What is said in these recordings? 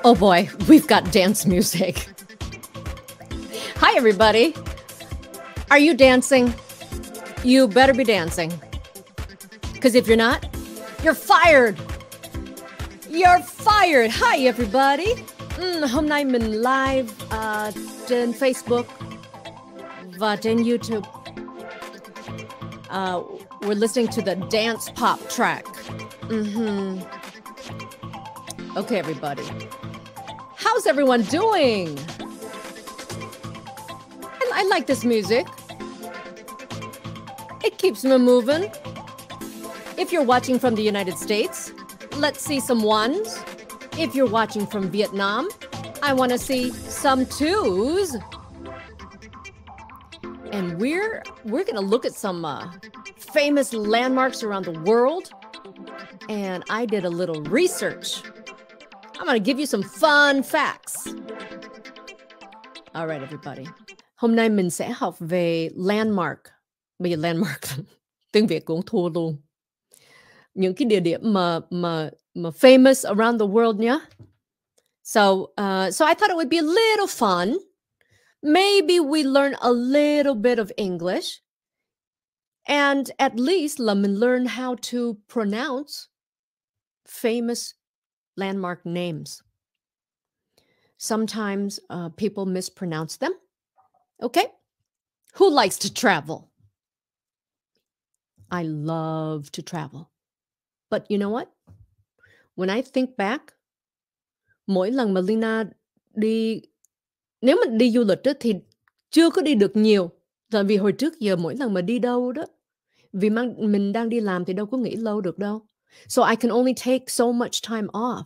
Oh boy, we've got dance music. Hi, everybody. Are you dancing? You better be dancing. Because if you're not, you're fired. You're fired. Hi, everybody. Hôm nay mình live trên Facebook và trên YouTube. We're listening to the dance pop track. Okay, everybody. How's everyone doing? I like this music. It keeps me moving. If you're watching from the United States, let's see some ones. If you're watching from Vietnam, I want to see some twos. And we're going to look at some famous landmarks around the world. And I did a little research. I'm going to give you some fun facts. All right, everybody. Hôm nay mình sẽ học về landmark. Bây giờ landmark, tiếng Việt cũng thua luôn. Những cái địa điểm mà famous around the world nhé. So I thought it would be a little fun. Maybe we learn a little bit of English. And at least là mình learn how to pronounce famous landmark names. Sometimes people mispronounce them. Okay? Who likes to travel? I love to travel. But you know what? When I think back, mỗi lần mà Lina đi, nếu mà đi du lịch đó, thì chưa có đi được nhiều. Tại vì hồi trước giờ mỗi lần mà đi đâu đó, vì mình đang đi làm thì đâu có nghỉ lâu được đâu. So I can only take so much time off.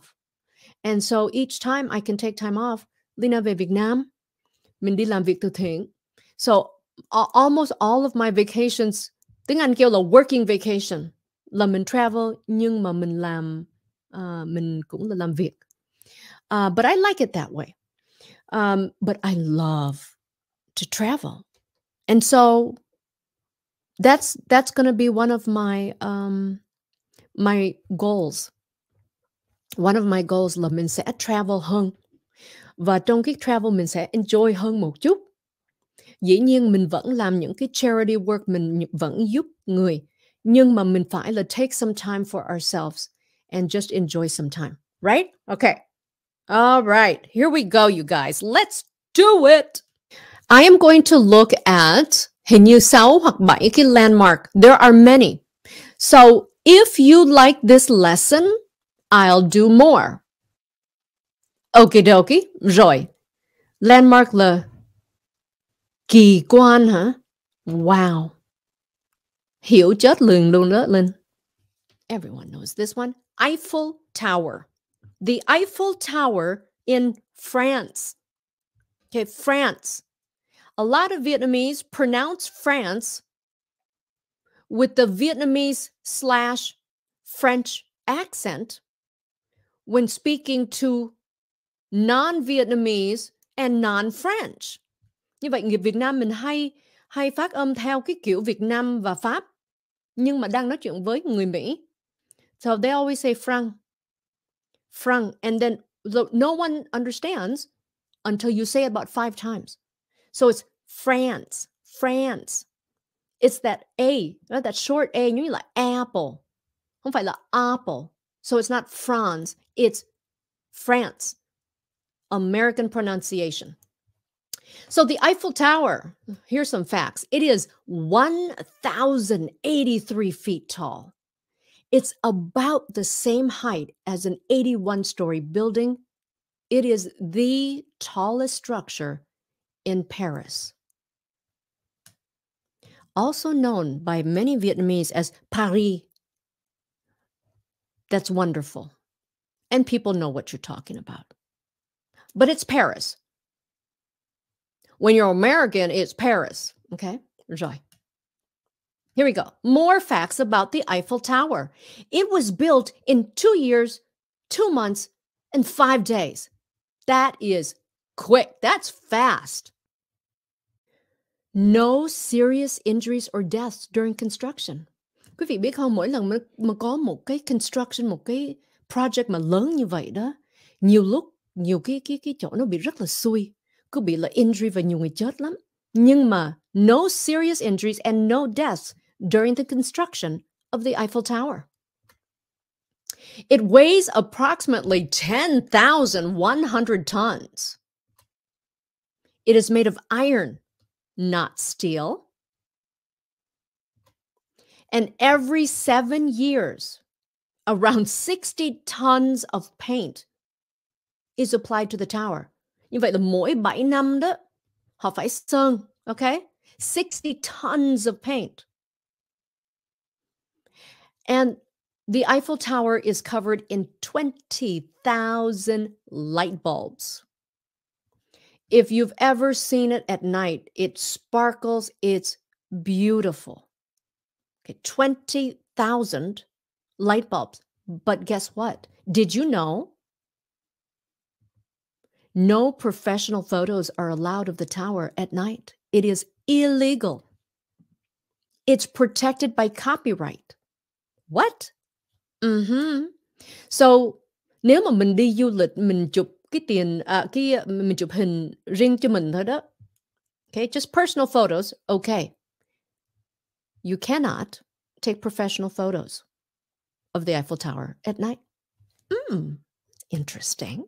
And so each time I can take time off, Lina về Việt Nam, mình đi làm việc từ thiện. So almost all of my vacations, tiếng Anh kêu là working vacation, là mình travel nhưng mà mình làm, mình cũng là làm việc. But I like it that way. But I love to travel. And so that's going to be one of my my goals. One of my goals là mình sẽ travel hơn. Và trong cái travel mình sẽ enjoy hơn một chút. Dĩ nhiên mình vẫn làm những cái charity work, mình vẫn giúp người. Nhưng mà mình phải là take some time for ourselves and just enjoy some time. Right? Okay. All right. Here we go, you guys. Let's do it. I am going to look at hình như 6 hoặc 7 cái landmark. There are many. So if you like this lesson, I'll do more. Okie dokie. Rồi. Landmark là kỳ quan hả? Wow. Hiểu chết liền luôn đó, Linh. Everyone knows this one. Eiffel Tower. The Eiffel Tower in France. Okay, France. A lot of Vietnamese pronounce France with the Vietnamese/French accent when speaking to non-Vietnamese and non-French. Như vậy người Việt Nam mình hay phát âm theo cái kiểu Việt Nam và Pháp, nhưng mà đang nói chuyện với người Mỹ. So they always say franc. Franc. And then no one understands until you say it about 5 times. So it's France. France. It's that A, that short A, như là apple. Không phải là apple. So it's not France. It's France. American pronunciation. So the Eiffel Tower, here's some facts. It is 1,083 feet tall. It's about the same height as an 81-story building. It is the tallest structure in Paris. Also known by many Vietnamese as Paris. That's wonderful. And people know what you're talking about. But it's Paris. When you're American, it's Paris. Okay? Rồi. Here we go. More facts about the Eiffel Tower. It was built in 2 years, 2 months, and 5 days. That is quick. That's fast. No serious injuries or deaths during construction. Quý vị biết không, mỗi lần mà có một cái construction, một cái project mà lớn như vậy đó, nhiều lúc nhiều cái chỗ nó bị rất là xui, cứ bị là injury và nhiều người chết lắm. Nhưng mà no serious injuries and no deaths during the construction of the Eiffel Tower. It weighs approximately 10,100 tons. It is made of iron, not steel. And every 7 years, around 60 tons of paint is applied to the tower. Như vậy là mỗi 7 năm đó, họ phải sơn, okay? 60 tons of paint. And the Eiffel Tower is covered in 20,000 light bulbs. If you've ever seen it at night, it sparkles, it's beautiful. Okay, 20,000 light bulbs. But guess what? Did you know no professional photos are allowed of the tower at night? It is illegal. It's protected by copyright. What? So, nếu mà mình đi du lịch, mình chụp mình chụp hình riêng cho mình thôi đó. Okay, just personal photos, okay. You cannot take professional photos of the Eiffel Tower at night. Interesting.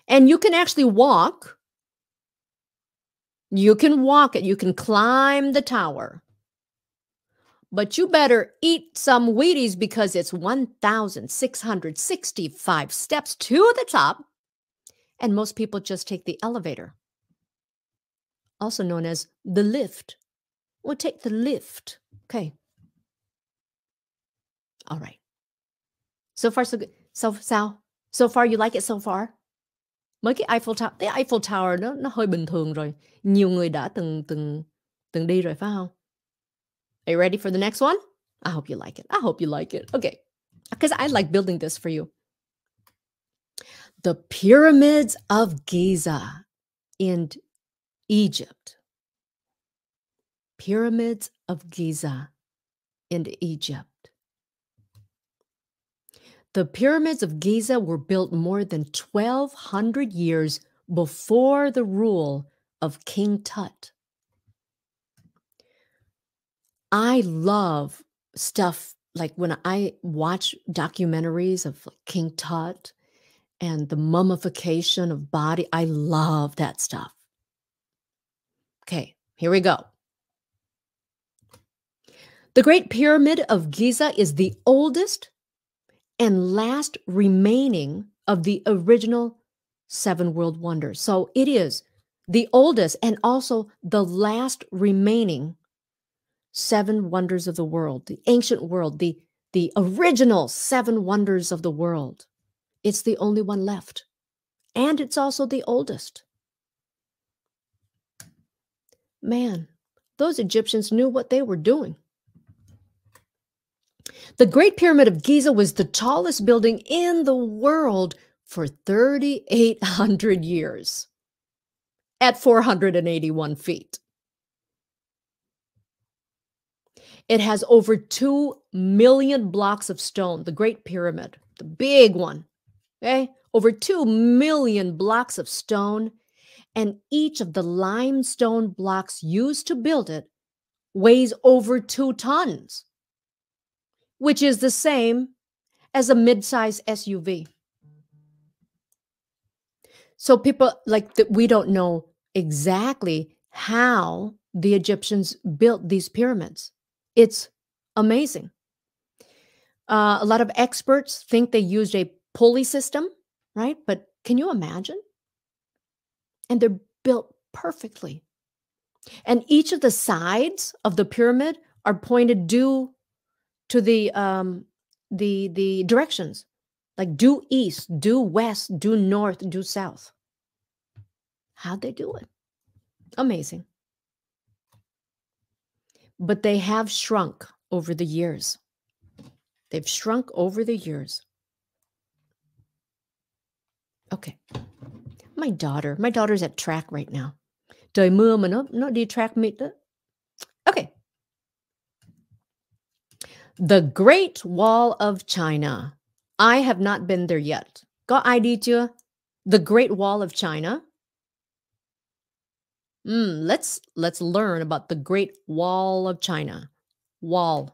And you can actually walk. You can walk it. You can climb the tower. But you better eat some Wheaties because it's 1,665 steps to the top. And most people just take the elevator, also known as the lift. We'll take the lift. Okay. All right. So far, so good. So far, you like it so far? Mới cái Eiffel Tower nó hơi bình thường rồi. Nhiều người đã từng đi rồi phải không? Are you ready for the next one? I hope you like it. I hope you like it. Okay. Because I like building this for you. The Pyramids of Giza in Egypt. Pyramids of Giza in Egypt. The Pyramids of Giza were built more than 1,200 years before the rule of King Tut. I love stuff like when I watch documentaries of King Tut and the mummification of body. I love that stuff. Okay, here we go. The Great Pyramid of Giza is the oldest and last remaining of the original 7 world wonders. So it is the oldest and also the last remaining 7 wonders of the world, the ancient world, the original 7 wonders of the world. It's the only one left. And it's also the oldest. Man, those Egyptians knew what they were doing. The Great Pyramid of Giza was the tallest building in the world for 3,800 years at 481 feet. It has over 2 million blocks of stone, the Great Pyramid, the big one, okay? Over 2 million blocks of stone, and each of the limestone blocks used to build it weighs over 2 tons, which is the same as a mid-size SUV. So people we don't know exactly how the Egyptians built these pyramids. It's amazing. A lot of experts think they used a pulley system, right? But can you imagine? And they're built perfectly. And each of the sides of the pyramid are pointed due to the directions, like due east, due west, due north, due south. How'd they do it? Amazing. But they have shrunk over the years. They've shrunk over the years. Okay. My daughter's at track right now. Trời mưa mà nó đi track meet đó. Okay. The Great Wall of China. I have not been there yet. Có ai đi chưa? The Great Wall of China. Let's learn about the Great Wall of China. Wall.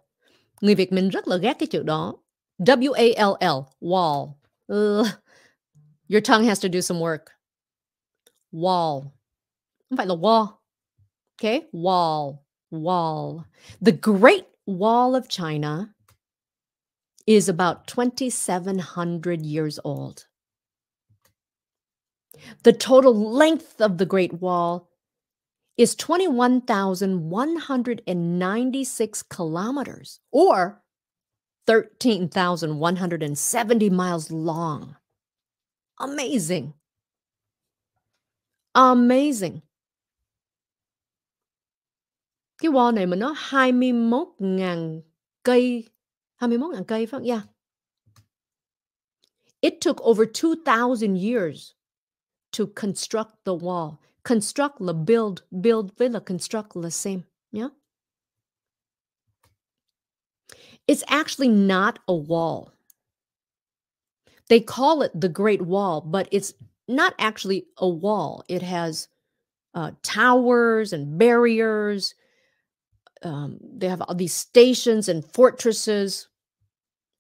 Người Việt mình rất là ghét cái chữ đó. W-A-L-L. Wall. Ugh. Your tongue has to do some work. Wall. Không phải là wall. Okay? Wall. Wall. The Great Wall of China is about 2,700 years old. The total length of the Great Wall is 21,196 kilometers, or 13,170 miles long. Amazing. Amazing. Cái wall này mà nó 21.000 cây. 21.000 cây phải không? Yeah. It took over 2,000 years to construct the wall. Construct là build. Build với là construct là same. Yeah. It's actually not a wall. They call it the Great Wall, but it's not actually a wall. It has towers and barriers. They have all these stations and fortresses.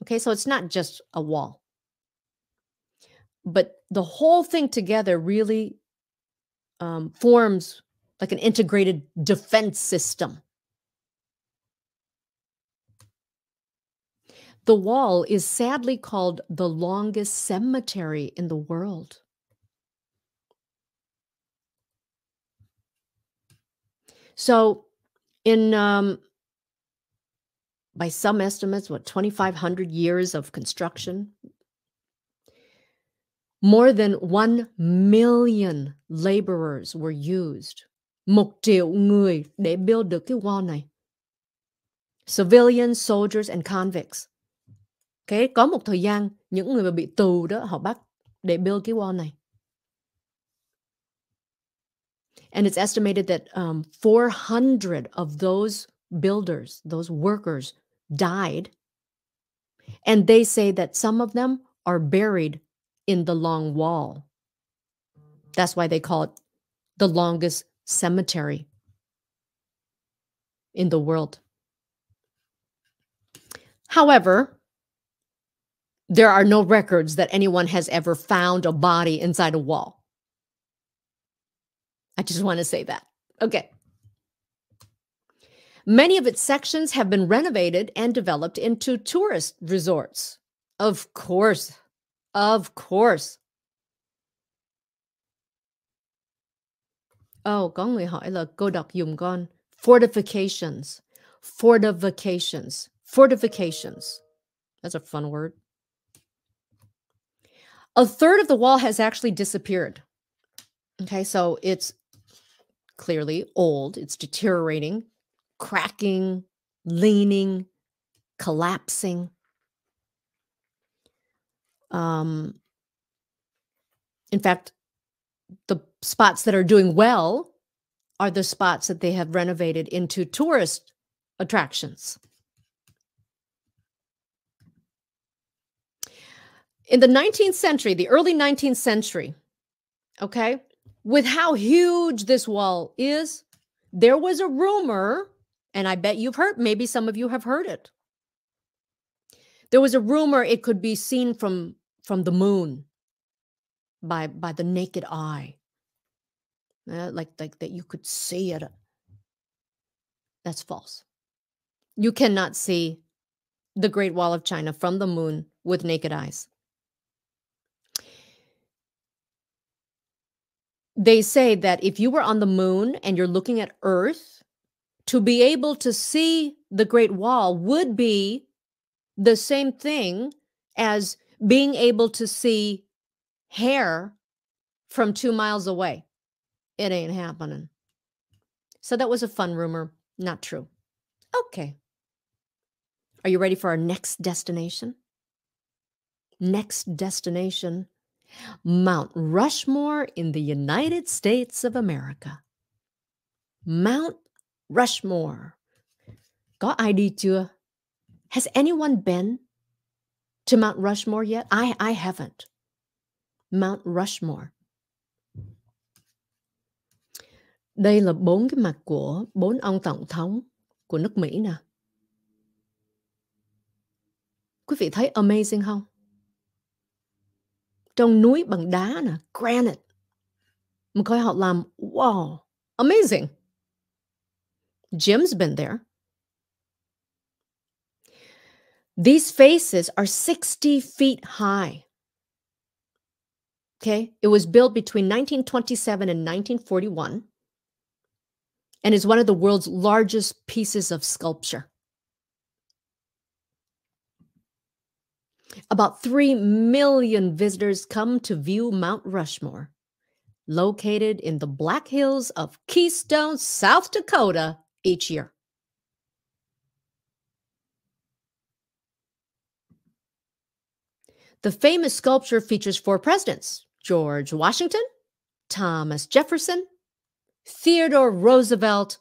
Okay, so it's not just a wall. But the whole thing together really forms like an integrated defense system. The wall is sadly called the longest cemetery in the world. So in by some estimates, 2,500 years of construction, more than 1 million laborers were used. 1 triệu người để build được cái wall này. Civilians, soldiers, and convicts. Okay, có một thời gian, những người mà bị tù đó, họ bắt để build cái wall này. And it's estimated that 400 of those builders, those workers, died. And they say that some of them are buried in the long wall. That's why they call it the longest cemetery in the world. However, there are no records that anyone has ever found a body inside a wall. I just want to say that. Okay. Many of its sections have been renovated and developed into tourist resorts. Of course. Of course. Oh, có người hỏi là cô đọc dùm con. Fortifications. Fortifications. Fortifications. That's a fun word. A third of the wall has actually disappeared. Okay, so it's clearly old. It's deteriorating, cracking, leaning, collapsing. In fact, the spots that are doing well are the spots that they have renovated into tourist attractions. In the 19th century, the early 19th century, okay, with how huge this wall is, there was a rumor, and I bet you've heard, maybe some of you have heard it. There was a rumor it could be seen from the moon by the naked eye. Like that you could see it. That's false. You cannot see the Great Wall of China from the moon with naked eyes. They say that if you were on the moon and you're looking at Earth, to be able to see the Great Wall would be the same thing as being able to see hair from 2 miles away. It ain't happening. So that was a fun rumor. Not true. Okay. Are you ready for our next destination? Next destination, Mount Rushmore in the United States of America. Mount Rushmore. Có ai đi chưa? Has anyone been to Mount Rushmore yet? I haven't. Mount Rushmore. Đây là 4 cái mặt của 4 ông tổng thống của nước Mỹ nè. Quý vị thấy amazing không? Trong núi bằng đá nè, granite. Mình coi họ làm, wow, amazing. Jim's been there. These faces are 60 feet high. Okay, it was built between 1927 and 1941 and is one of the world's largest pieces of sculpture. About 3 million visitors come to view Mount Rushmore, located in the Black Hills of Keystone, South Dakota, each year. The famous sculpture features 4 presidents: George Washington, Thomas Jefferson, Theodore Roosevelt,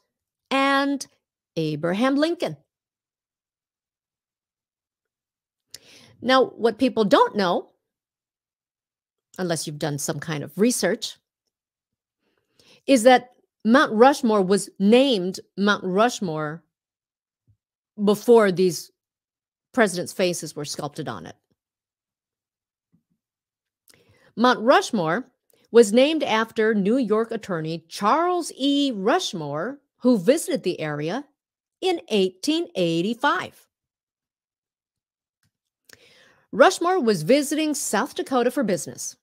and Abraham Lincoln. Now, what people don't know, unless you've done some kind of research, is that Mount Rushmore was named Mount Rushmore before these presidents' faces were sculpted on it. Mount Rushmore was named after New York attorney Charles E. Rushmore, who visited the area in 1885. Rushmore was visiting South Dakota for business.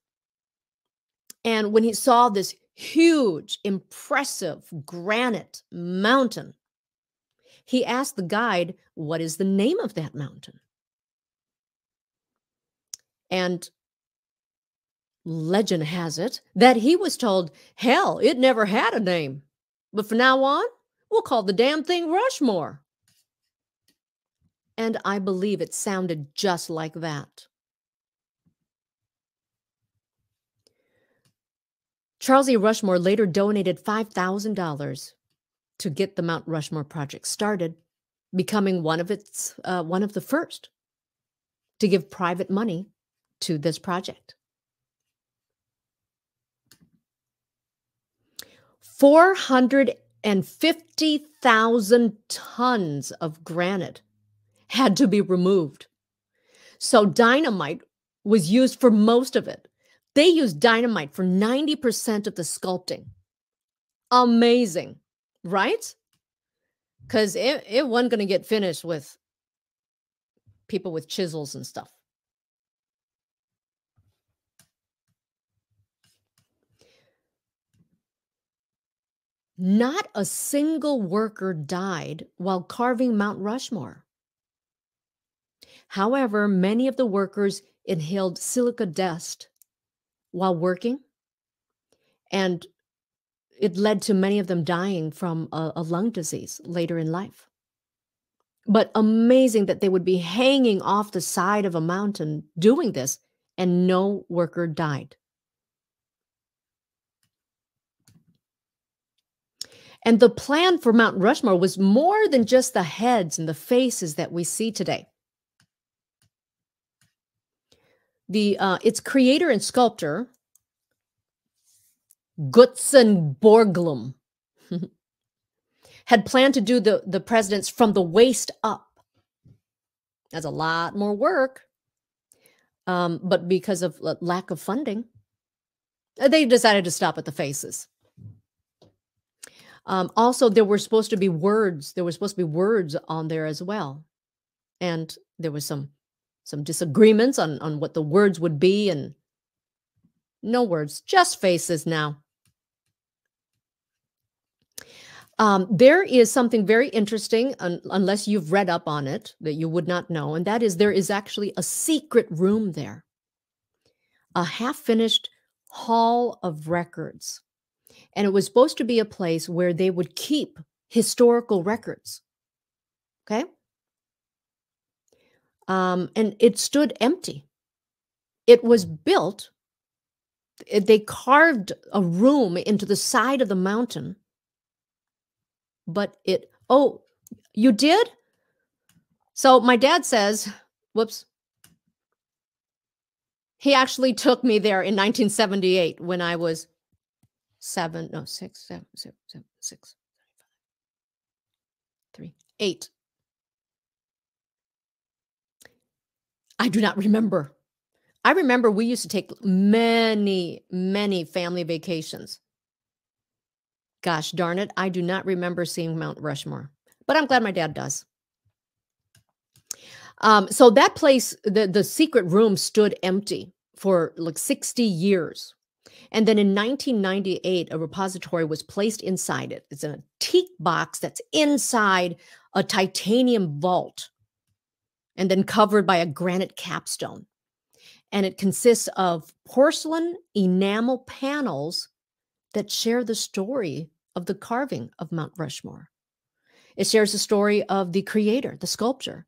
And when he saw this huge, impressive granite mountain, he asked the guide, what is the name of that mountain? And legend has it that he was told, hell, it never had a name. But from now on, we'll call the damn thing Rushmore. And I believe it sounded just like that. Charles E. Rushmore later donated $5,000 to get the Mount Rushmore project started, becoming one of the first to give private money to this project. 450,000 tons of granite had to be removed. So dynamite was used for most of it. They used dynamite for 90% of the sculpting. Amazing, right? Because it wasn't going to get finished with people with chisels and stuff. Not a single worker died while carving Mount Rushmore. However, many of the workers inhaled silica dust while working, and it led to many of them dying from a lung disease later in life. But amazing that they would be hanging off the side of a mountain doing this, and no worker died. And the plan for Mount Rushmore was more than just the heads and the faces that we see today. Its creator and sculptor, Gutzon Borglum, had planned to do the presidents from the waist up. That's a lot more work. But because of lack of funding, they decided to stop at the faces. Also, there were supposed to be words. There were supposed to be words on there as well. And there was some disagreements on what the words would be, and no words, just faces now. There is something very interesting, unless you've read up on it, that you would not know, and that is there is actually a secret room there, a half-finished hall of records. And it was supposed to be a place where they would keep historical records. Okay? And it stood empty. It was built, they carved a room into the side of the mountain, but oh, you did? So my dad says, whoops. He actually took me there in 1978 when I was 7, no, 6, 7, 7, 7, 6, 3, 8. I do not remember. I remember we used to take many, many family vacations. Gosh darn it, I do not remember seeing Mount Rushmore, but I'm glad my dad does. So that place, the secret room stood empty for like 60 years. And then in 1998, a repository was placed inside it. It's an antique box that's inside a titanium vault and then covered by a granite capstone. And it consists of porcelain enamel panels that share the story of the carving of Mount Rushmore. It shares the story of the creator, the sculptor,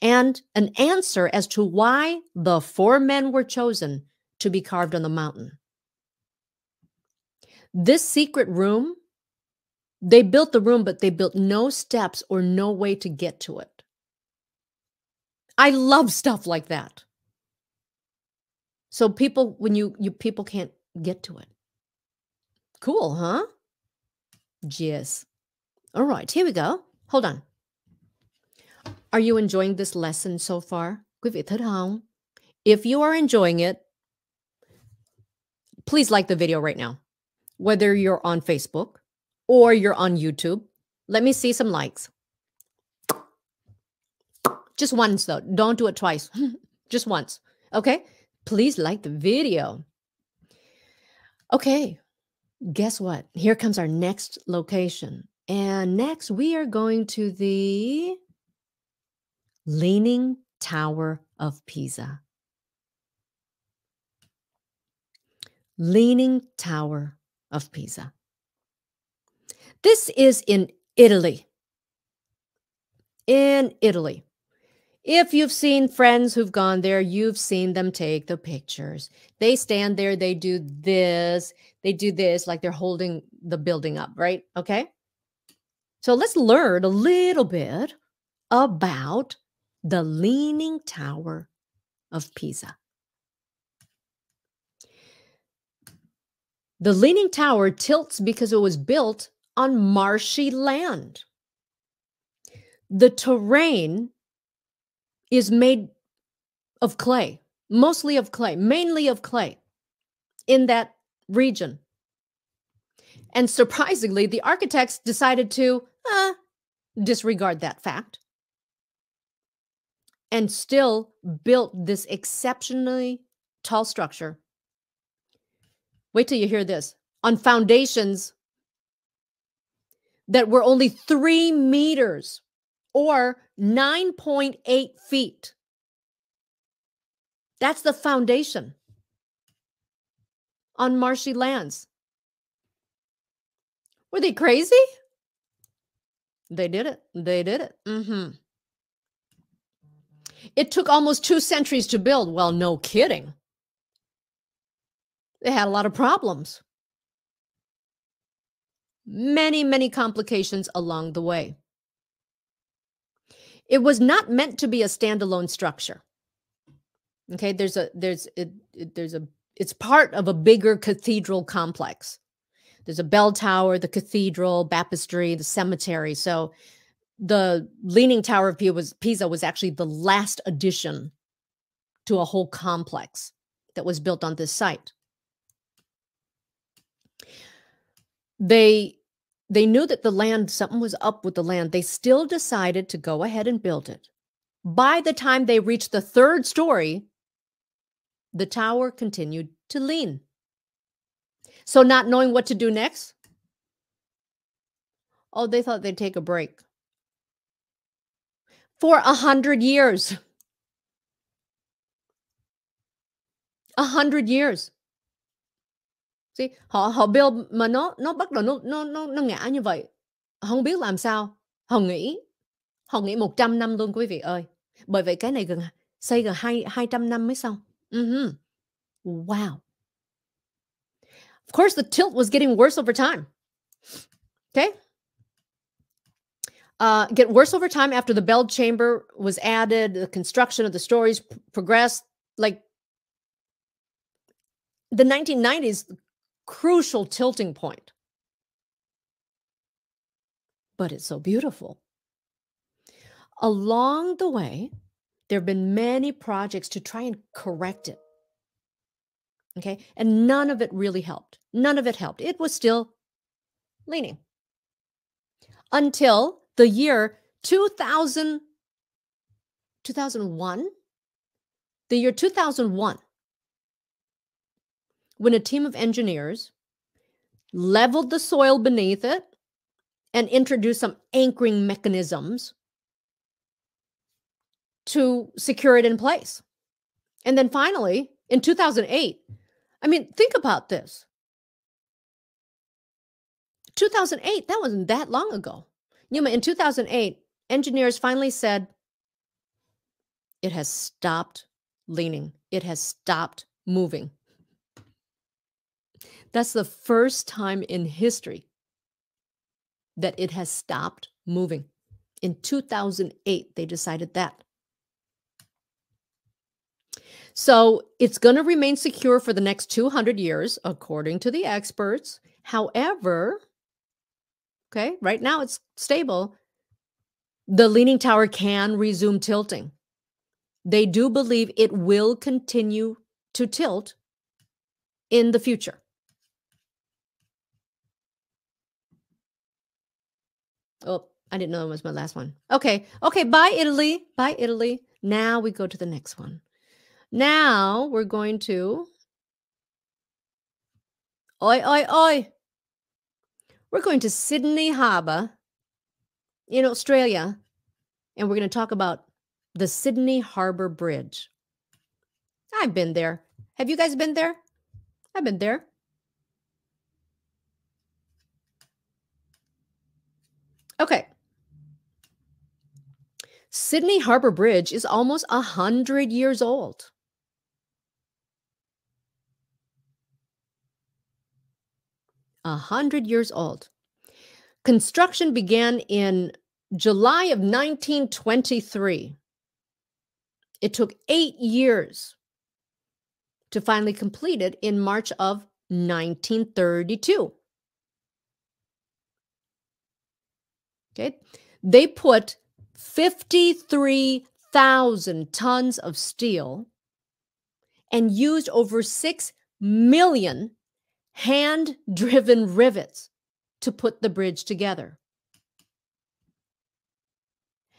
and an answer as to why the 4 men were chosen to be carved on the mountain. This secret room, they built the room, but they built no steps or no way to get to it. I love stuff like that. So people, when you people can't get to it. Cool, huh? Yes. All right, here we go. Hold on. Are you enjoying this lesson so far? Quý vị thích không? If you are enjoying it, please like the video right now. Whether you're on Facebook or you're on YouTube, let me see some likes. Just once though. Don't do it twice. Just once. Okay? Please like the video. Okay. Guess what? Here comes our next location. And next we are going to the Leaning Tower of Pisa. Leaning Tower of Pisa. This is in Italy. In Italy. If you've seen friends who've gone there, you've seen them take the pictures. They stand there, they do this, like they're holding the building up, right? Okay. So let's learn a little bit about the Leaning Tower of Pisa. The Leaning Tower tilts because it was built on marshy land. The terrain is made of clay, mostly of clay, mainly of clay in that region. And surprisingly, the architects decided to disregard that fact and still built this exceptionally tall structure. Wait till you hear this. On foundations that were only 3 meters or 9.8 feet. That's the foundation on marshy lands. Were they crazy? They did it. They did it. It took almost 2 centuries to build. Well, no kidding. They had a lot of problems. Many, many complications along the way. It was not meant to be a standalone structure. Okay, it's part of a bigger cathedral complex. There's a bell tower, the cathedral, baptistry, the cemetery. So the Leaning Tower of Pisa was actually the last addition to a whole complex that was built on this site. They knew that the land, something was up with the land. They still decided to go ahead and build it. By the time they reached the 3rd story, the tower continued to lean. So not knowing what to do next, they thought they'd take a break. For 100 years. 100 years. See, họ build mà nó bắt đầu nó ngã như vậy. Không biết làm sao. Họ nghĩ 100 năm luôn quý vị ơi. Bởi vậy cái này xây gần 200 năm mới xong. Wow. Of course, the tilt was getting worse over time. Okay. Get worse over time after the bell chamber was added. The construction of the stories progressed. Like the 1990s, crucial tilting point. But it's so beautiful. Along the way, there have been many projects to try and correct it. Okay. And none of it really helped. None of it helped. It was still leaning until the year 2001, the year 2001, when a team of engineers leveled the soil beneath it and introduced some anchoring mechanisms to secure it in place. And then finally, in 2008, I mean, think about this. 2008, that wasn't that long ago. In 2008, engineers finally said, it has stopped leaning. It has stopped moving. That's the first time in history that it has stopped moving. In 2008, they decided that. So it's going to remain secure for the next 200 years, according to the experts. However, okay, right now it's stable. The leaning tower can resume tilting. They do believe it will continue to tilt in the future. Oh, I didn't know that was my last one. Okay. Okay. Bye, Italy. Bye, Italy. Now we go to the next one. Now we're going to... Oi, oi, oi. We're going to Sydney Harbour in Australia, and we're going to talk about the Sydney Harbour Bridge. I've been there. Have you guys been there? I've been there. Okay. Sydney Harbour Bridge is almost 100 years old. A 100 years old. Construction began in July of 1923. It took 8 years to finally complete it in March of 1932. Okay. They put 53,000 tons of steel and used over 6 million hand-driven rivets to put the bridge together.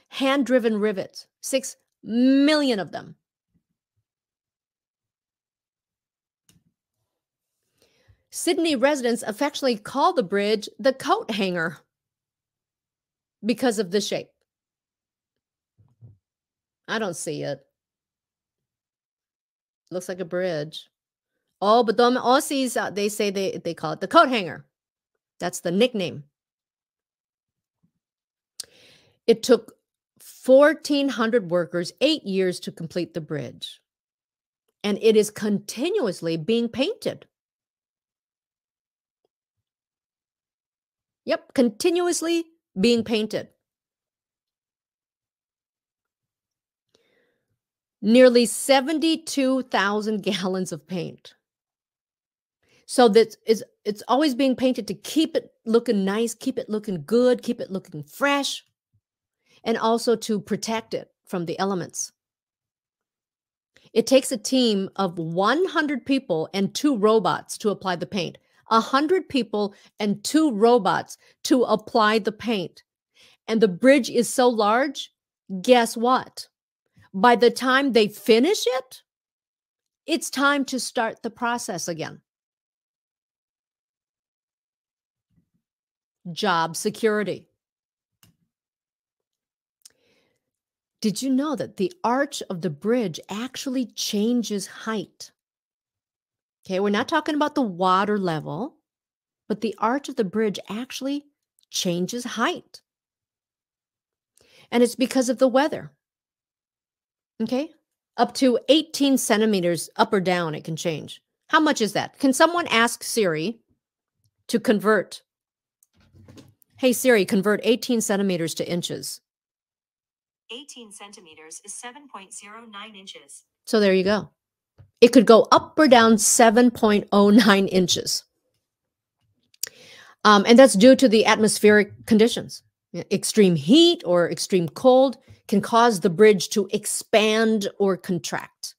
Hand-driven rivets, 6 million of them. Sydney residents affectionately call the bridge the coat hanger because of the shape. I don't see it. Looks like a bridge. Oh, but the Aussies, they say they call it the coat hanger. That's the nickname. It took 1,400 workers 8 years to complete the bridge. And it is continuously being painted. Yep, continuously being painted. Nearly 72,000 gallons of paint. So that it's always being painted to keep it looking nice, keep it looking good, keep it looking fresh, and also to protect it from the elements. It takes a team of 100 people and 2 robots to apply the paint. 100 people and 2 robots to apply the paint. And the bridge is so large, guess what? By the time they finish it, it's time to start the process again. Job security. Did you know that the arch of the bridge actually changes height? Okay, we're not talking about the water level, but the arch of the bridge actually changes height. And it's because of the weather. Okay, up to 18 centimeters up or down, it can change. How much is that? Can someone ask Siri to convert? Hey, Siri, convert 18 centimeters to inches. 18 centimeters is 7.09 inches. So there you go. It could go up or down 7.09 inches. And that's due to the atmospheric conditions. Extreme heat or extreme cold can cause the bridge to expand or contract.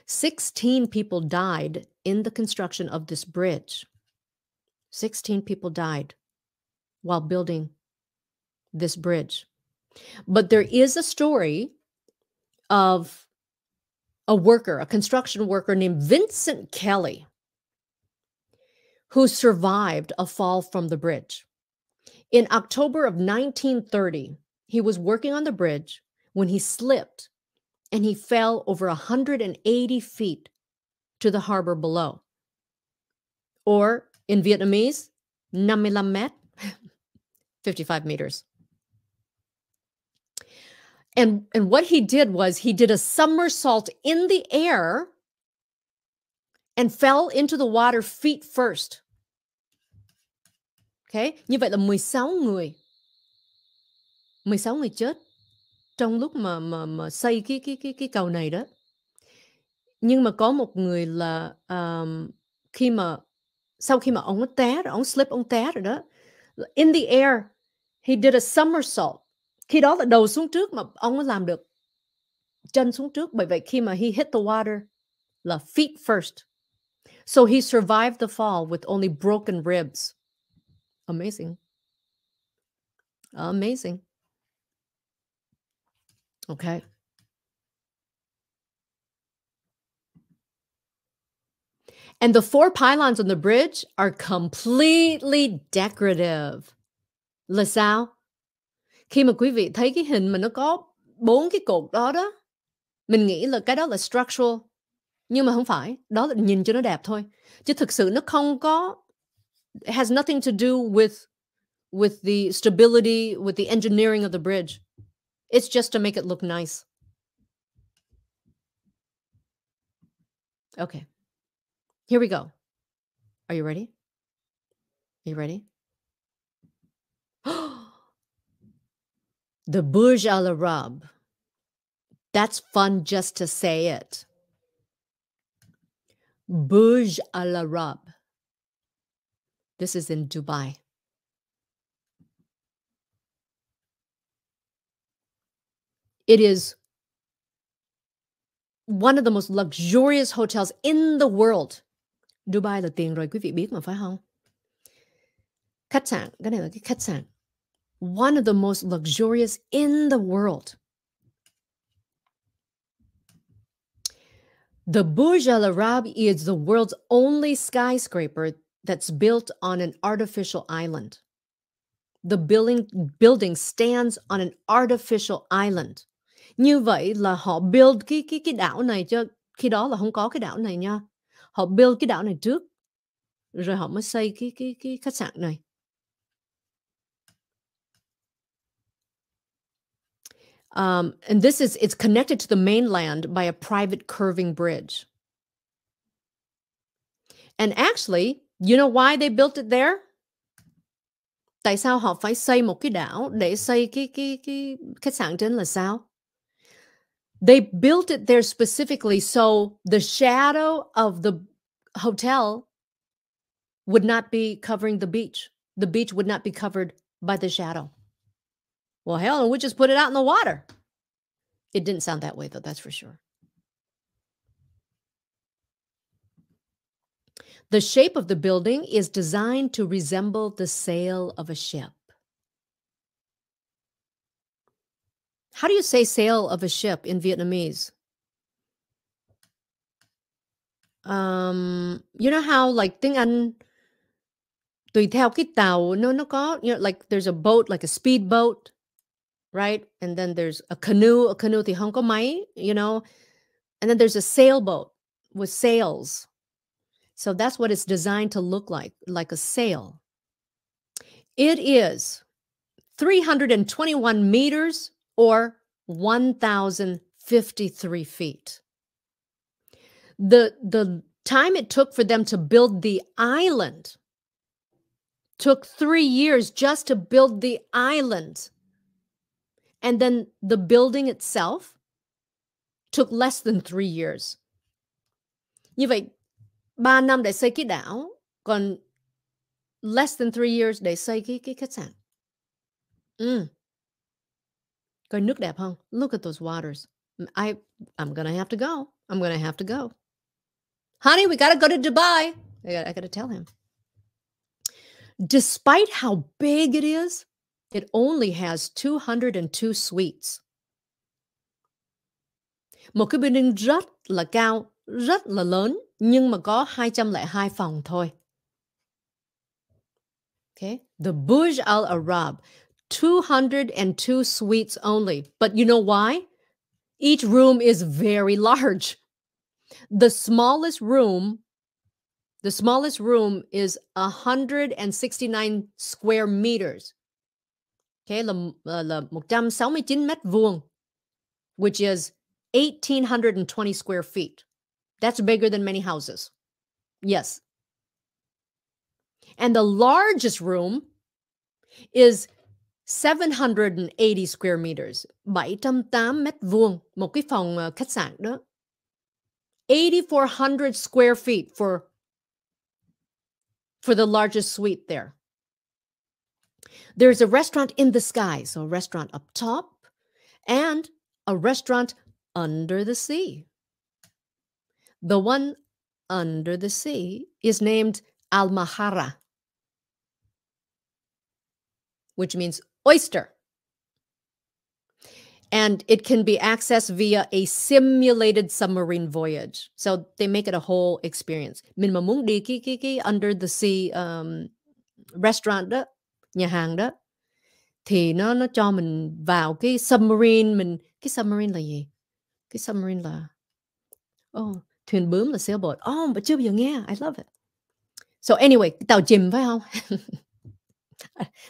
16 people died in the construction of this bridge. 16 people died while building this bridge. But there is a story of a construction worker named Vincent Kelly, who survived a fall from the bridge. In October of 1930, he was working on the bridge when he slipped and he fell over 180 feet to the harbor below. Or in Vietnamese, 55 mét, 55 meters. And what he did was he did a somersault in the air and fell into the water feet first. Okay, như vậy là 16 người chết trong lúc mà xây cái cầu này đó. Nhưng mà có một người là sau khi mà ông nó té rồi, ông slip, ông té rồi đó. In the air, he did a somersault. Khi đó là đầu xuống trước mà ông nó làm được chân xuống trước. Bởi vậy khi mà he hit the water là feet first. So he survived the fall with only broken ribs. Amazing. Amazing. Okay. And the 4 pylons on the bridge are completely decorative. Là sao? Khi mà quý vị thấy cái hình mà nó có 4 cái cột đó đó, mình nghĩ là cái đó là structural. Nhưng mà không phải. Đó là nhìn cho nó đẹp thôi. Chứ thực sự nó không có, it has nothing to do with the stability, with the engineering of the bridge. It's just to make it look nice. Okay. Here we go. Are you ready? Are you ready? The Burj Al Arab. That's fun just to say it. Burj Al Arab. This is in Dubai. It is one of the most luxurious hotels in the world. Dubai là tiền rồi, quý vị biết mà phải không? Khách sạn, cái này là cái khách sạn. One of the most luxurious in the world. The Burj Al Arab is the world's only skyscraper that's built on an artificial island. The building stands on an artificial island. Như vậy là họ build cái đảo này cho khi đó là không có cái đảo này nha. Họ build cái đảo này trước rồi họ mới xây cái khách sạn này. And it's connected to the mainland by a private curving bridge. And actually, you know why they built it there? Tại sao họ phải xây một cái đảo để xây cái khách sạn trên là sao? They built it there specifically so the shadow of the hotel would not be covering the beach. The beach would not be covered by the shadow. Well, hell, we just put it out in the water. It didn't sound that way, though, that's for sure. The shape of the building is designed to resemble the sail of a ship. How do you say sail of a ship in Vietnamese? You know how like tiếng Anh tùy theo cái tàu nó có, you know, like there's a boat, like a speedboat, right? And then there's a canoe thì không có máy, you know? And then there's a sailboat with sails. So that's what it's designed to look like a sail. It is 321 meters or 1,053 feet. The time it took for them to build the island took 3 years just to build the island. And then the building itself took less than 3 years. Như vậy, 3 năm để xây cái đảo, còn less than 3 years để xây cái khách sạn. Coi nước đẹp không? Look at those waters. I'm gonna have to go. I'm gonna have to go. Honey, we gotta go to Dubai. I gotta tell him. Despite how big it is, it only has 202 suites. Một cái building rất là cao, rất là lớn, nhưng mà có 202 phòng thôi. Okay? The Burj Al Arab, 202 suites only. But you know why? Each room is very large. The smallest room is 169 square meters. Okay, là 169 mét vuông, which is 1,820 square feet. That's bigger than many houses. Yes. And the largest room is 780 square meters. 708 mét vuông. Một cái phòng khách sạn đó. 8,400 square feet for the largest suite there. There's a restaurant in the sky. So a restaurant up top and a restaurant under the sea. The one under the sea is named Al Mahara, which means oyster. And it can be accessed via a simulated submarine voyage. So they make it a whole experience. Mình mà muốn đi cái under the sea restaurant đó, nhà hàng đó, thì nó cho mình vào cái submarine. Cái submarine là gì? Cái submarine là thuyền bướm là sailboat. Mà chưa bao giờ nghe. I love it. So anyway, tàu chìm phải không?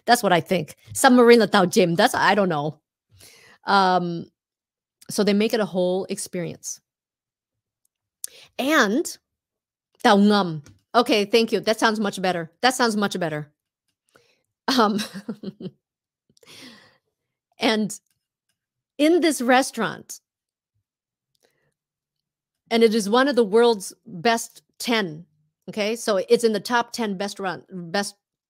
That's what I think. Submarine là tàu chìm. That's, I don't know. So they make it a whole experience. And tàu ngầm. Okay, thank you. That sounds much better. And in this restaurant, and it is one of the world's best 10. Okay, so it's in the top 10 best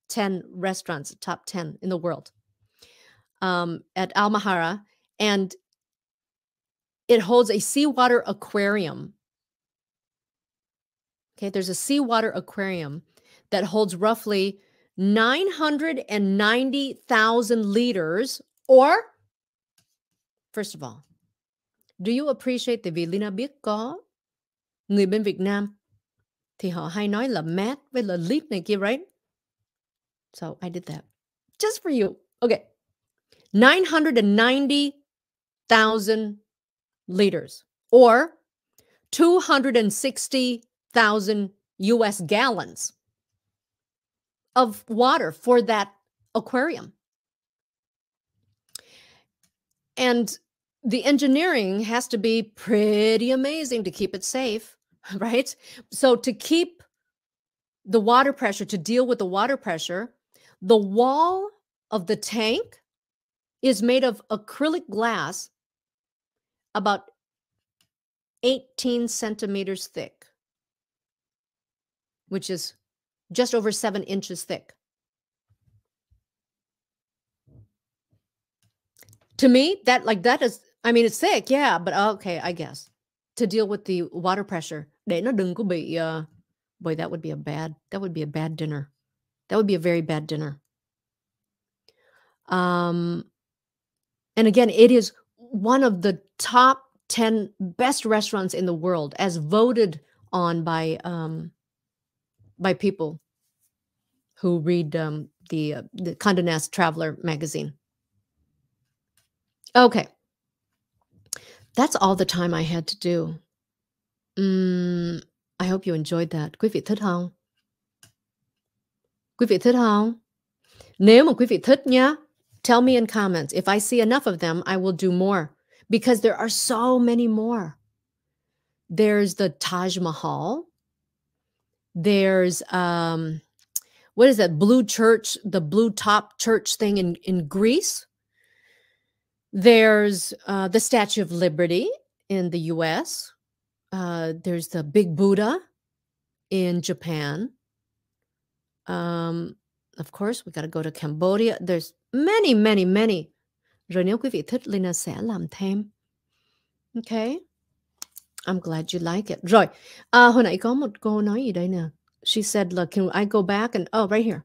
10 restaurants, top 10 in the world, at Al Mahara, and it holds a seawater aquarium. Okay, there's a seawater aquarium that holds roughly 990,000 liters. Or, first of all, do you appreciate, tại vì Lina biết có người bên Việt Nam thì họ hay nói là mét với là lít này kia, right? So I did that just for you. Okay. 990,000 liters or 260,000 US gallons of water for that aquarium. And the engineering has to be pretty amazing to keep it safe, right? So to keep the water pressure, to deal with the water pressure, the wall of the tank is made of acrylic glass about 18 centimeters thick, which is just over 7 inches thick. To me, that is, I mean, it's thick, yeah, but okay, I guess. To deal with the water pressure. Để nó đừng có bị, boy, that would be a bad dinner. That would be a very bad dinner. And again, it is one of the top 10 best restaurants in the world, as voted on by people who read the Condé Nast Traveler magazine. Okay. That's all the time I had to do. I hope you enjoyed that. Quý vị thích không? Quý vị thích không? Nếu mà quý vị thích nhá, tell me in comments. If I see enough of them, I will do more. Because there are so many more. There's the Taj Mahal. There's, what is that, blue church, the blue top church thing in Greece? There's the Statue of Liberty in the US. There's the Big Buddha in Japan. Of course, we got to go to Cambodia. There's many, many, many. Rồi nếu quý vị thích, Lina sẽ làm thêm. Okay. I'm glad you like it. Rồi, hồi nãy có một cô nói gì đây nè. She said, look, can I go back and, oh, right here.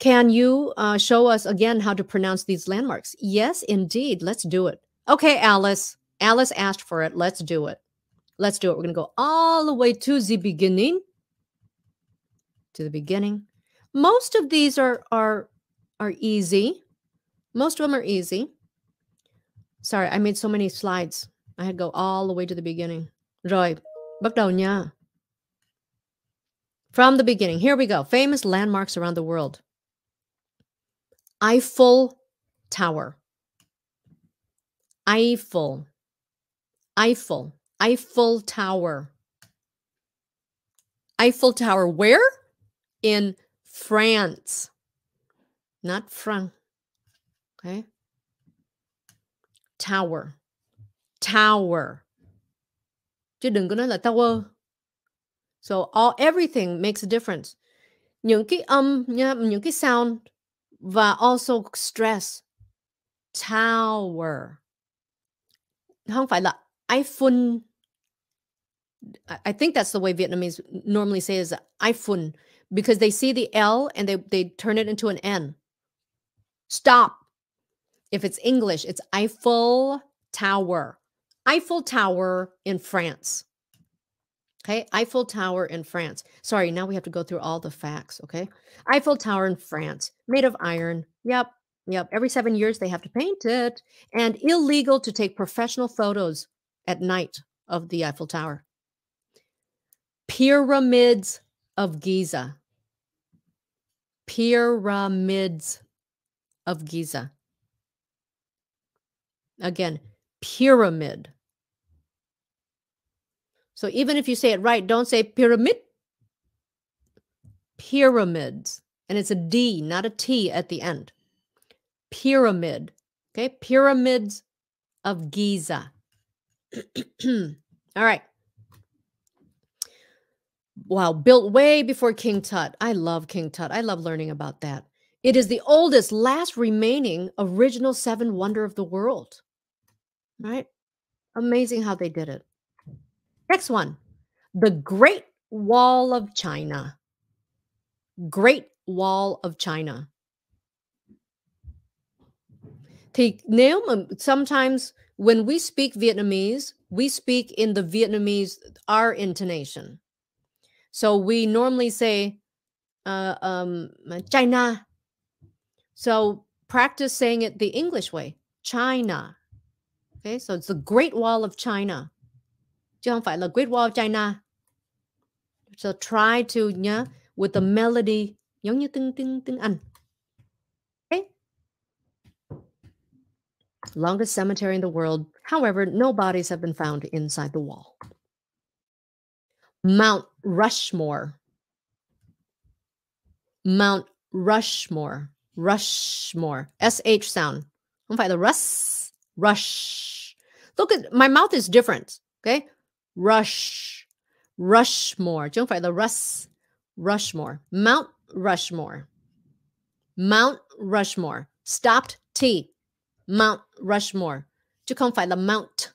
Can you show us again how to pronounce these landmarks? Yes, indeed. Let's do it. Okay, Alice. Alice asked for it. Let's do it. Let's do it. We're going to go all the way to the beginning. To the beginning. Most of these are easy. Most of them are easy. Sorry, I made so many slides. I had to go all the way to the beginning. Rồi, bắt đầu nha. From the beginning. Here we go. Famous landmarks around the world. Eiffel Tower. Eiffel. Eiffel. Eiffel Tower. Eiffel Tower. Where? In France. Not France. Okay. Tower. Tower. Chứ đừng có nói là tower. So everything makes a difference. Những cái âm nha, những cái sound và also stress. Tower. Không phải là iPhone. I think that's the way Vietnamese normally say is iPhone because they see the L and they turn it into an N. Stop. If it's English, it's Eiffel Tower. Eiffel Tower in France. Okay, Eiffel Tower in France. Sorry, now we have to go through all the facts, okay? Eiffel Tower in France, made of iron. Yep. Every 7 years they have to paint it. And illegal to take professional photos at night of the Eiffel Tower. Pyramids of Giza. Pyramids of Giza. Again, pyramid. So even if you say it right, don't say pyramid. Pyramids. And it's a D, not a T at the end. Pyramid. Okay, pyramids of Giza. All right. Wow, built way before King Tut. I love King Tut. I love learning about that. It is the oldest, last remaining original 7 wonder of the world. Right? Amazing how they did it. Next one. The Great Wall of China. Great Wall of China. Thì nếu mà sometimes when we speak Vietnamese, we speak in the Vietnamese, our intonation. So we normally say China. So practice saying it the English way. China. Okay, so it's the Great Wall of China. Chứ không phải là Great Wall of China. So try to nhớ with the melody giống như tiếng Anh. Okay. Longest cemetery in the world. However, no bodies have been found inside the wall. Mount Rushmore. Mount Rushmore. Rushmore. SH sound. Không phải là rush. Look at my mouth is different. Okay? Rushmore. Chứ không phải là Rushmore. Mount Rushmore. Mount Rushmore. Stopped T. Mount Rushmore. Chứ không phải là Mount.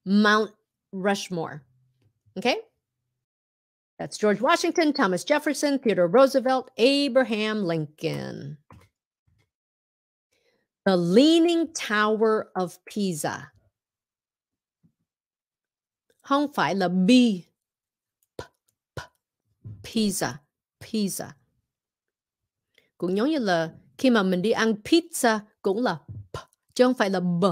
Mount Rushmore. Okay? That's George Washington, Thomas Jefferson, Theodore Roosevelt, Abraham Lincoln. The Leaning Tower of Pisa. Không phải là Pisa. Cũng giống như là khi mà mình đi ăn pizza cũng là p, chứ không phải là b.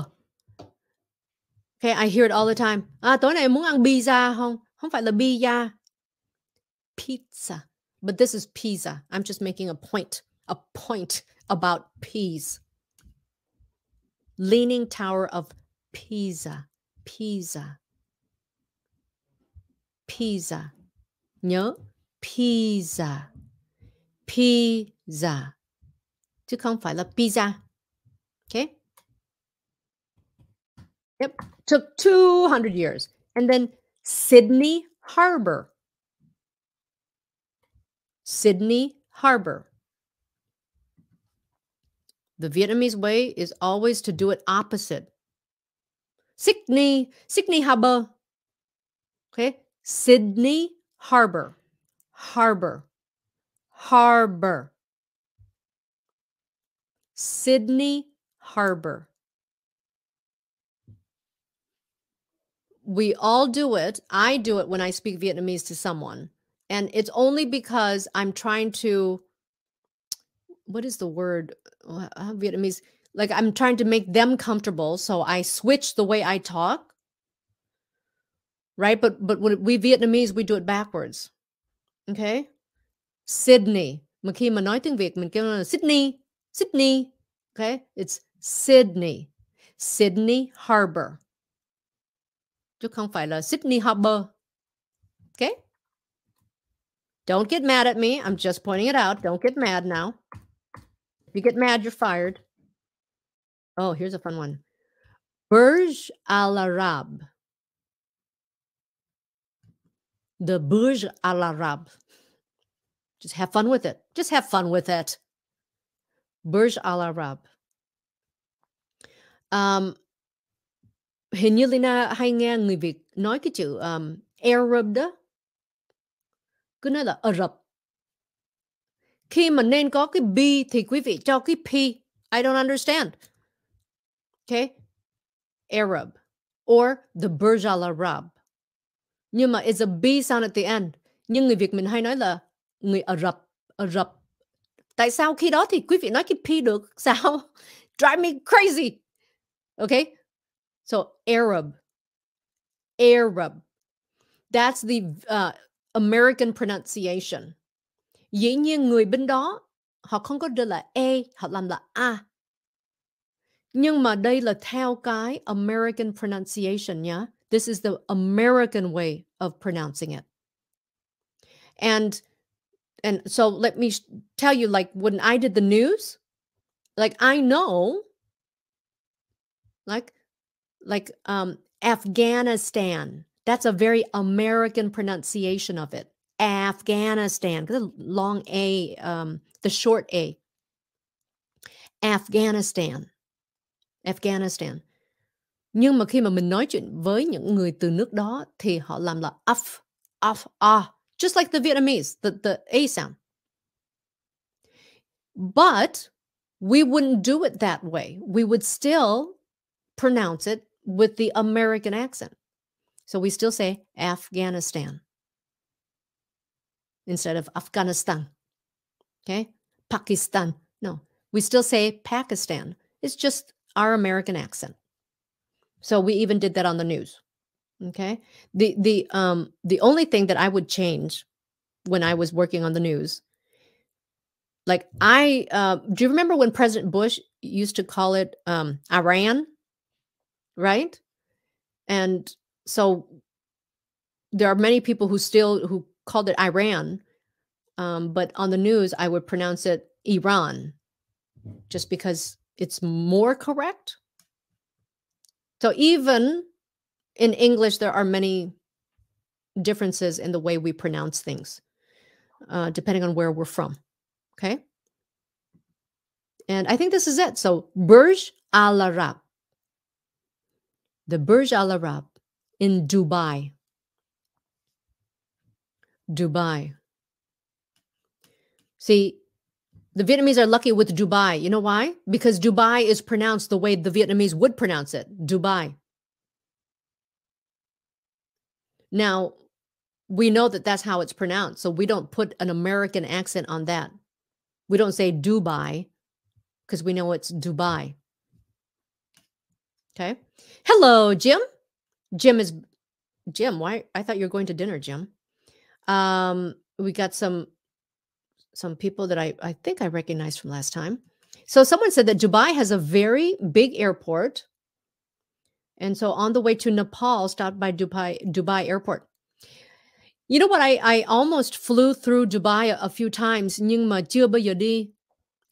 Okay, I hear it all the time. Tối nay muốn ăn pizza không? Không phải là pizza. Pizza. But this is Pisa. I'm just making a point about peas. Leaning Tower of Pisa. Nhớ Pisa. Chứ không phải là pizza. Okay? Yep. Took 200 years. And then Sydney Harbor. Sydney Harbor. The Vietnamese way is always to do it opposite. Sydney Harbor. Okay? Sydney Harbor. Harbor. Harbor. Sydney Harbor. We all do it. I do it when I speak Vietnamese to someone. And it's only because I'm trying to, what is the word? Vietnamese. Like I'm trying to make them comfortable. So I switch the way I talk. Right? But when we Vietnamese, we do it backwards. Okay? Sydney. Mà khi mà nói tiếng Việt mình kêu là Sydney. Sydney. Okay? It's Sydney. Sydney Harbor. Chứ không phải là Sydney Harbor. Okay? Don't get mad at me. I'm just pointing it out. Don't get mad now. If you get mad, you're fired. Oh, here's a fun one. Burj Al Arab. The Burj Al Arab. Just have fun with it. Just have fun with it. Burj Al Arab. Hình như Lina hay nghe người Việt nói cái chữ Arab đó. Cứ nói là Ả Rập. Khi mà nên có cái B thì quý vị cho cái P. I don't understand. Okay? Arab. Or the Burj Al Arab. Nhưng mà it's a B sound at the end. Nhưng người Việt mình hay nói là người Ả Rập. Ả Rập. Tại sao khi đó thì quý vị nói cái P được? Sao? Drive me crazy. Okay? So Arab. Arab. That's the American pronunciation. Dĩ nhiên người bên đó họ không có đưa là E, họ làm là A. Nhưng mà đây là theo cái American pronunciation nhá. This is the American way of pronouncing it. And so let me tell you, like when I did the news, like I know, like Afghanistan. That's a very American pronunciation of it. Afghanistan. The long A, the short A. Afghanistan. Afghanistan. Nhưng mà khi mà mình nói chuyện với những người từ nước đó thì họ làm là just like the Vietnamese, the A sound. But we wouldn't do it that way. We would still pronounce it with the American accent. So we still say Afghanistan instead of Afghanistan. Okay? Pakistan. No, we still say Pakistan. It's just our American accent. So we even did that on the news. Okay? The only thing that I would change when I was working on the news, like do you remember when President Bush used to call it Iran? Right? And so there are many people who called it Iran, but on the news I would pronounce it Iran, just because it's more correct. So even in English, there are many differences in the way we pronounce things, depending on where we're from. Okay. And I think this is it. So Burj Al Arab. The Burj Al Arab in Dubai. Dubai. See, the Vietnamese are lucky with Dubai. You know why? Because Dubai is pronounced the way the Vietnamese would pronounce it. Dubai. Now, we know that that's how it's pronounced. So we don't put an American accent on that. We don't say Dubai because we know it's Dubai. Okay. Hello, Jim. Jim, why? I thought you were going to dinner, Jim. We got some people that I think I recognized from last time. So someone said that Dubai has a very big airport. And so on the way to Nepal, stopped by Dubai airport. You know what? I almost flew through Dubai a few times. Nhưng mà chưa bao giờ đi.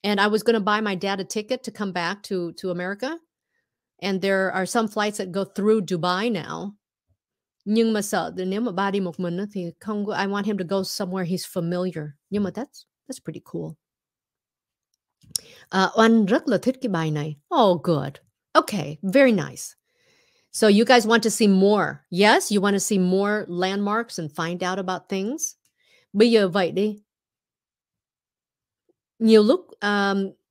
And I was going to buy my dad a ticket to come back to America. And there are some flights that go through Dubai now. Nhưng mà sợ nếu mà ba đi một mình á, thì không có, I want him to go somewhere he's familiar. Nhưng mà that's pretty cool. Oanh rất là thích cái bài này. Oh, good. Okay, very nice. So you guys want to see more. Yes, you want to see more landmarks and find out about things. Bây giờ vậy đi. Nhiều lúc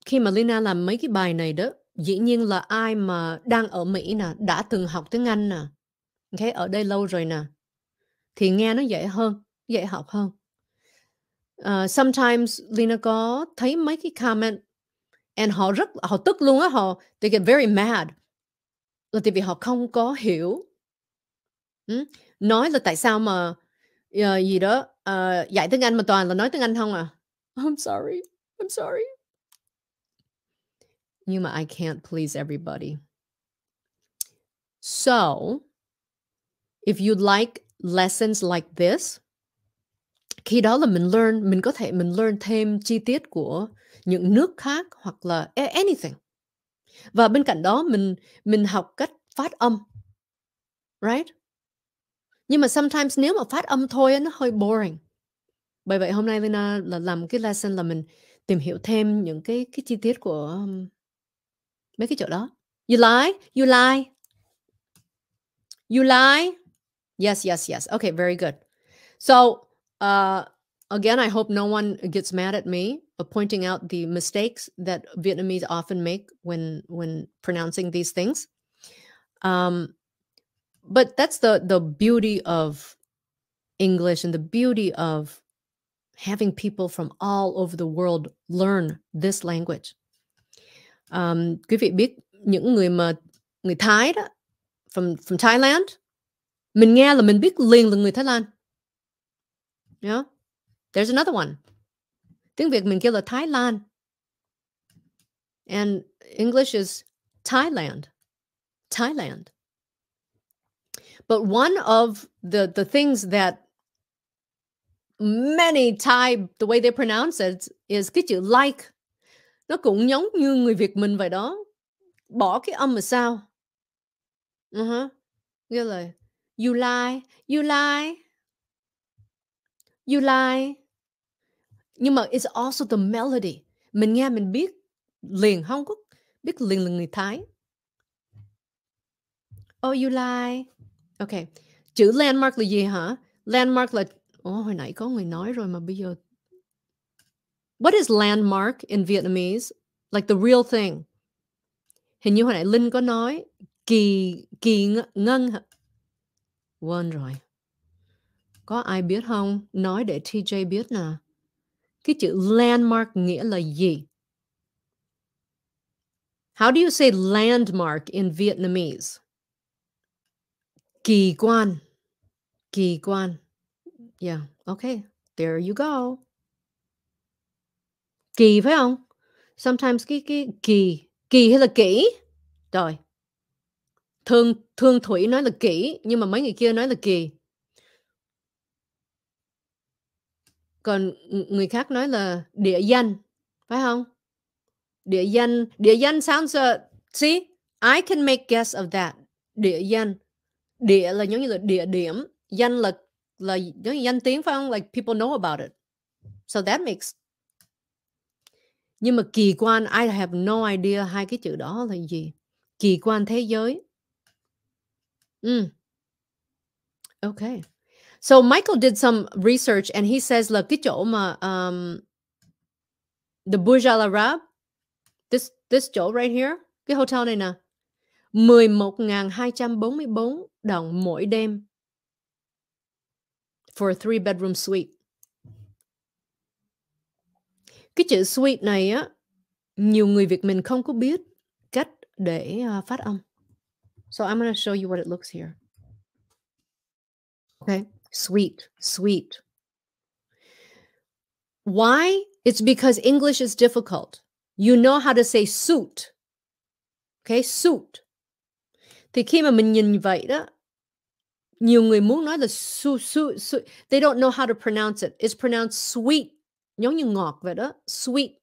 khi mà Lina làm mấy cái bài này đó, dĩ nhiên là ai mà đang ở Mỹ nè, đã từng học tiếng Anh nè, okay, ở đây lâu rồi nè, thì nghe nó dễ hơn, dễ học hơn. Sometimes Lina có thấy mấy cái comment and họ tức luôn á, they get very mad. Là tại vì họ không có hiểu. Nói là tại sao mà gì đó dạy tiếng Anh mà toàn là nói tiếng Anh không à. I'm sorry. Nhưng mà I can't please everybody. So, if you like lessons like this, khi đó là mình có thể learn thêm chi tiết của những nước khác hoặc là anything. Và bên cạnh đó mình học cách phát âm. Right? Nhưng mà sometimes nếu mà phát âm thôi nó hơi boring. Bởi vậy hôm nay Lina là làm cái lesson là mình tìm hiểu thêm những cái chi tiết của mấy cái chỗ đó. You lie? Yes. Okay, very good. So, again, I hope no one gets mad at me for pointing out the mistakes that Vietnamese often make when pronouncing these things. But that's the beauty of English and the beauty of having people from all over the world learn this language. Quý vị biết những người Thái đó, from Thailand, mình nghe là mình biết liền là người Thái Lan. Yeah. There's another one. Tiếng Việt mình kêu là Thái Lan. And English is Thailand. But one of the things that many Thai, the way they pronounce it, is cái chữ like. Nó cũng giống như người Việt mình vậy đó. Bỏ cái âm mà sao? Nghĩa là you lie. Nhưng mà it's also the melody. Mình nghe mình biết liền, không có biết liền là người Thái. Oh, you lie. Okay. Chữ landmark là gì hả? Landmark là... hồi nãy có người nói rồi mà bây giờ... What is landmark in Vietnamese? Like the real thing. Hình như hồi nãy Linh có nói kỳ ngân hả? Quên rồi. Có ai biết không? Nói để TJ biết nè. Cái chữ landmark nghĩa là gì? How do you say landmark in Vietnamese? Kỳ quan. Yeah, okay. There you go. Kỳ phải không? Sometimes cái kỳ hay là kỹ? Rồi. Thương Thủy nói là kỹ, nhưng mà mấy người kia nói là kỳ. Còn người khác nói là địa danh, phải không? Địa danh sounds see, I can make guess of that. Địa danh. Địa là giống như là địa điểm, danh là giống như danh tiếng, phải không? Like people know about it. So that makes. Nhưng mà kỳ quan, I have no idea hai cái chữ đó là gì. Kỳ quan thế giới. Okay. So Michael did some research and he says là cái chỗ mà the Burj Al Arab, this chỗ right here, cái hotel này nè, 11.244 đồng mỗi đêm for a 3-bedroom suite. Cái chữ suite này á, nhiều người Việt mình không có biết cách để phát âm. So I'm going to show you what it looks here. Okay, sweet. Why? It's because English is difficult. You know how to say suit. Okay, suit. Thì khi mà mình nhìn vậy đó, nhiều người muốn nói là su. They don't know how to pronounce it. It's pronounced sweet. Giống như ngọt vậy đó, sweet.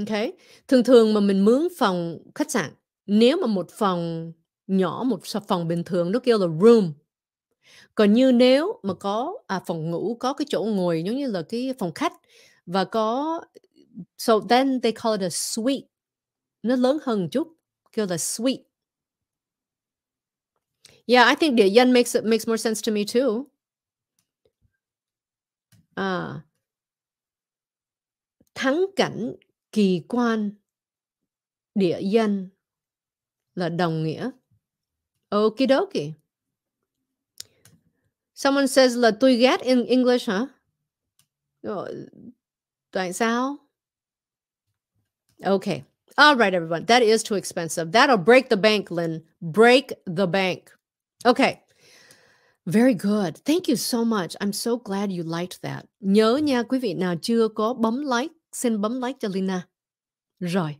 Okay. Thường thường mà mình mướn phòng khách sạn, nếu mà một phòng nhỏ, một phòng bình thường nó kêu là room. Còn như nếu mà có phòng ngủ, có cái chỗ ngồi giống như là cái phòng khách và có so then they call it a suite. Nó lớn hơn một chút, kêu là suite. Yeah, I think địa danh makes more sense to me too. Thắng cảnh, kỳ quan, địa danh là đồng nghĩa. Okie dokie. Someone says là tôi ghét in English hả? Tại sao? Okay. All right, everyone. That is too expensive. That'll break the bank, Lynn. Break the bank. Okay. Very good. Thank you so much. I'm so glad you liked that. Nhớ nha, quý vị nào chưa có bấm like, xin bấm like cho Lina. Rồi.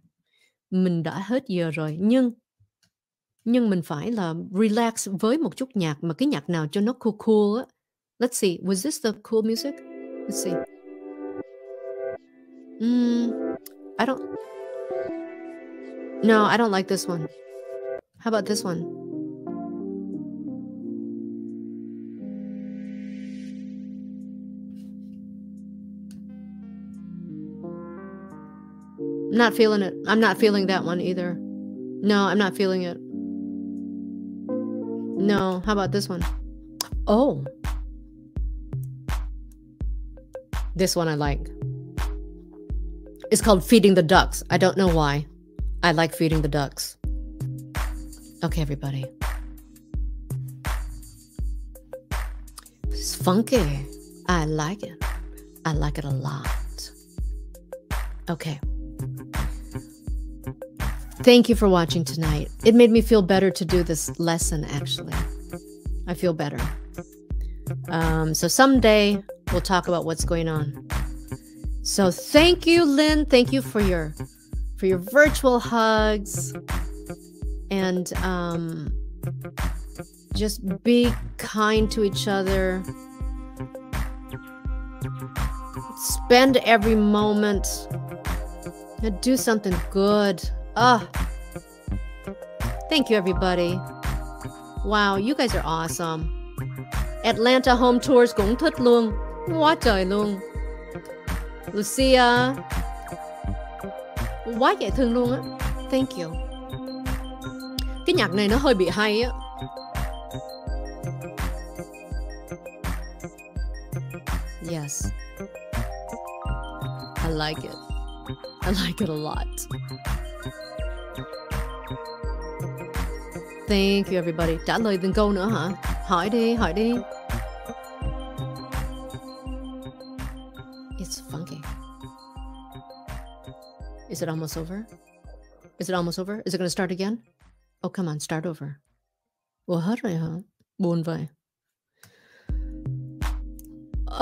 Mình đã hết giờ rồi. Nhưng mình phải là relax với một chút nhạc, mà cái nhạc nào cho nó cool á. Let's see. Was this the cool music? Let's see. I don't like this one. How about this one? Not feeling it. I'm not feeling that one either. No, I'm not feeling it. No, how about this one? Oh. This one I like. It's called Feeding the Ducks. I don't know why. I like Feeding the Ducks. Okay, everybody. It's funky. I like it. I like it a lot. Okay. Thank you for watching tonight. It made me feel better to do this lesson, actually. I feel better. So someday we'll talk about what's going on. So thank you, Lynn. Thank you for your virtual hugs. And just be kind to each other. Spend every moment. Do something good. Thank you, everybody. Wow, you guys are awesome. Atlanta home tours cũng thích luôn. Quá trời luôn. Lucia. Quá dễ thương luôn á. Thank you. Cái nhạc này nó hơi bị hay á. Yes. I like it. I like it a lot. Thank you, everybody. Trả lời từng câu nữa hả? Hỏi đi. It's funky. Is it almost over? Is it almost over? Is it going to start again? Oh, come on, start over. Ủa, hết rồi hả? Buồn vậy.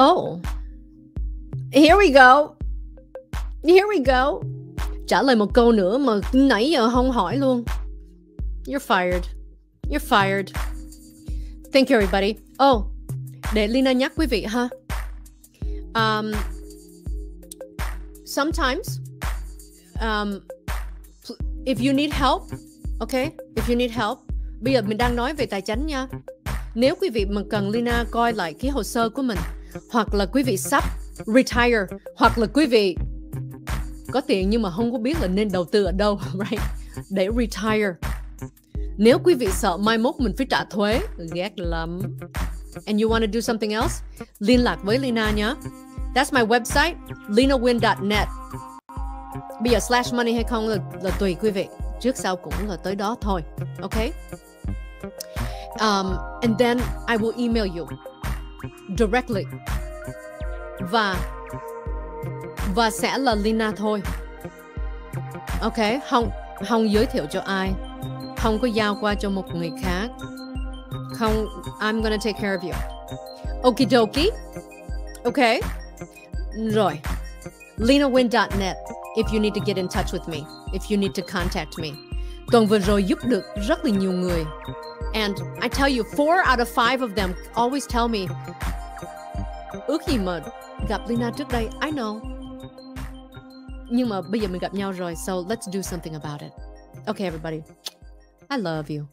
Oh. Here we go. Trả lời một câu nữa mà nãy giờ không hỏi luôn. You're fired. Thank you, everybody. Oh, để Lina nhắc quý vị ha. Sometimes, if you need help, okay? If you need help, bây giờ mình đang nói về tài chính nha. Nếu quý vị mà cần Lina coi lại cái hồ sơ của mình, hoặc là quý vị sắp retire, hoặc là quý vị có tiền nhưng mà không có biết là nên đầu tư ở đâu, right? Để retire. Nếu quý vị sợ mai mốt mình phải trả thuế, ghét lắm. And you want to do something else? Liên lạc với Lina nhé. That's my website, linawin.net. Bây giờ /money hay không là tùy quý vị. Trước sau cũng là tới đó thôi. Okay? And then I will email you directly. Và sẽ là Lina thôi. Okay? Không giới thiệu cho ai. Không có giao qua cho một người khác. Không, I'm gonna take care of you. Okie dokie. Okay? Rồi. linawin.net if you need to get in touch with me. If you need to contact me. Tuần vừa rồi giúp được rất là nhiều người. And I tell you, 4 out of 5 of them always tell me, ước gì mà gặp Lina trước đây. I know. Nhưng mà bây giờ mình gặp nhau rồi, so let's do something about it. Okay, everybody. I love you.